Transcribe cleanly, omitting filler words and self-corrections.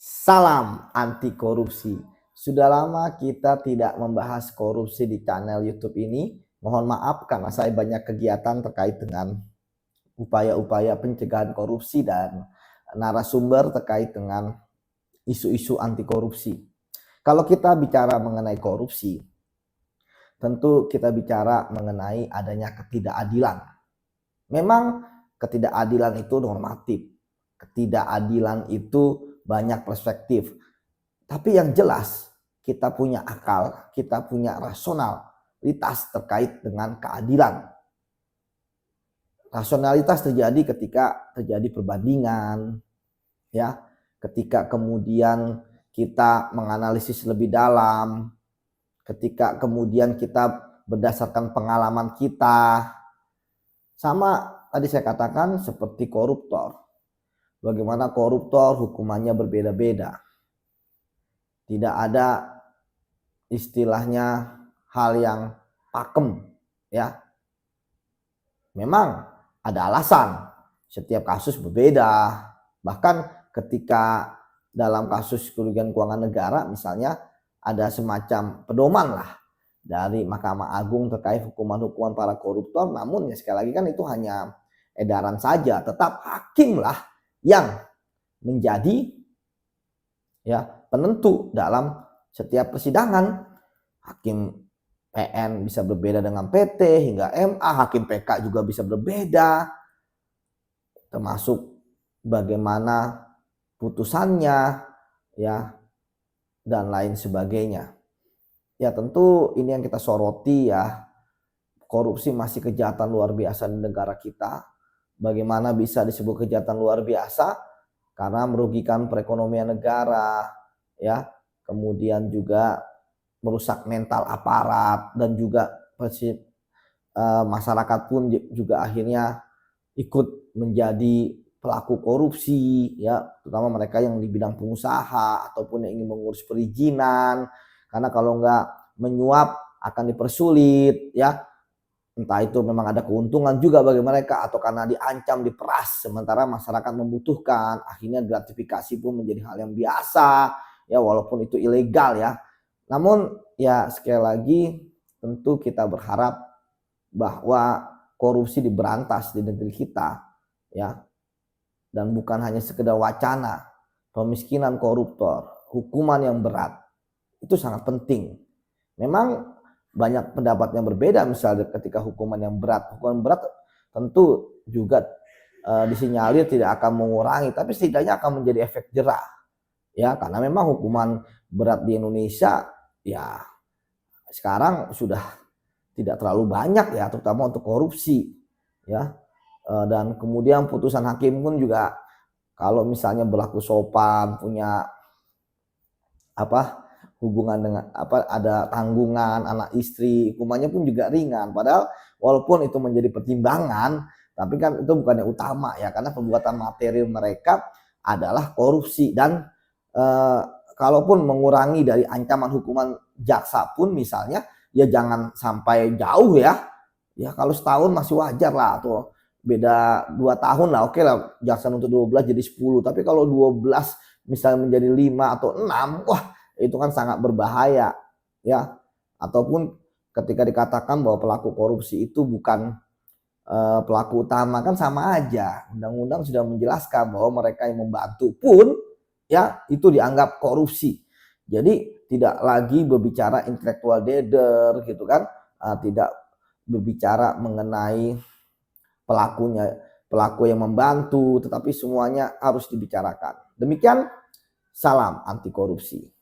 Salam anti korupsi. Sudah lama kita tidak membahas korupsi di channel YouTube ini. Mohon maaf karena saya banyak kegiatan terkait dengan upaya-upaya pencegahan korupsi dan narasumber terkait dengan isu-isu anti korupsi. Kalau kita bicara mengenai korupsi, tentu kita bicara mengenai adanya ketidakadilan. Memang ketidakadilan itu normatif. Ketidakadilan itu banyak perspektif. Tapi yang jelas kita punya akal, kita punya rasionalitas terkait dengan keadilan. Rasionalitas terjadi ketika terjadi perbandingan, ya, ketika kemudian kita menganalisis lebih dalam, ketika kemudian kita berdasarkan pengalaman kita. Sama tadi saya katakan seperti koruptor. Bagaimana koruptor hukumannya berbeda-beda. Tidak ada istilahnya hal yang pakem, ya. Memang ada alasan, setiap kasus berbeda. Bahkan ketika dalam kasus kerugian keuangan negara misalnya ada semacam pedoman lah dari Mahkamah Agung terkait hukuman-hukuman para koruptor, namun ya sekali lagi kan itu hanya edaran saja, tetap hakim lah yang menjadi ya penentu dalam setiap persidangan. Hakim PN bisa berbeda dengan PT hingga MA, hakim PK juga bisa berbeda, termasuk bagaimana putusannya, ya, dan lain sebagainya. Ya tentu ini yang kita soroti, ya, korupsi masih kejahatan luar biasa di negara kita. Bagaimana bisa disebut kejahatan luar biasa? Karena merugikan perekonomian negara, ya, kemudian juga merusak mental aparat, dan juga masyarakat pun juga akhirnya ikut menjadi pelaku korupsi, ya, terutama mereka yang di bidang pengusaha ataupun yang ingin mengurus perizinan, karena kalau nggak menyuap akan dipersulit, ya, entah itu memang ada keuntungan juga bagi mereka atau karena diancam, diperas, sementara masyarakat membutuhkan, akhirnya gratifikasi pun menjadi hal yang biasa, ya, walaupun itu ilegal, ya. Namun ya sekali lagi tentu kita berharap bahwa korupsi diberantas di negeri kita, ya, dan bukan hanya sekedar wacana. Pemiskinan koruptor, hukuman yang berat itu sangat penting. Memang banyak pendapat yang berbeda, misalnya ketika hukuman berat tentu juga disinyalir tidak akan mengurangi, tapi setidaknya akan menjadi efek jerah, ya, karena memang hukuman berat di Indonesia ya sekarang sudah tidak terlalu banyak, ya, terutama untuk korupsi, ya. Dan kemudian putusan hakim pun juga kalau misalnya berlaku sopan, punya hubungan dengan ada tanggungan anak istri, hukumannya pun juga ringan. Padahal walaupun itu menjadi pertimbangan, tapi kan itu bukan yang utama, ya, karena perbuatan material mereka adalah korupsi. Dan kalaupun mengurangi dari ancaman hukuman jaksa pun misalnya, ya jangan sampai jauh, ya. Ya kalau setahun masih wajar lah, atau beda 2 tahun lah, oke lah, jaksa untuk 12 jadi 10. Tapi kalau 12 misalnya menjadi 5 atau 6, wah itu kan sangat berbahaya, ya. Ataupun ketika dikatakan bahwa pelaku korupsi itu bukan pelaku utama, kan sama aja. Undang-undang sudah menjelaskan bahwa mereka yang membantu pun, ya, itu dianggap korupsi. Jadi tidak lagi berbicara intellectual dader gitu kan, tidak berbicara mengenai pelaku yang membantu, tetapi semuanya harus dibicarakan. Demikian, salam anti korupsi.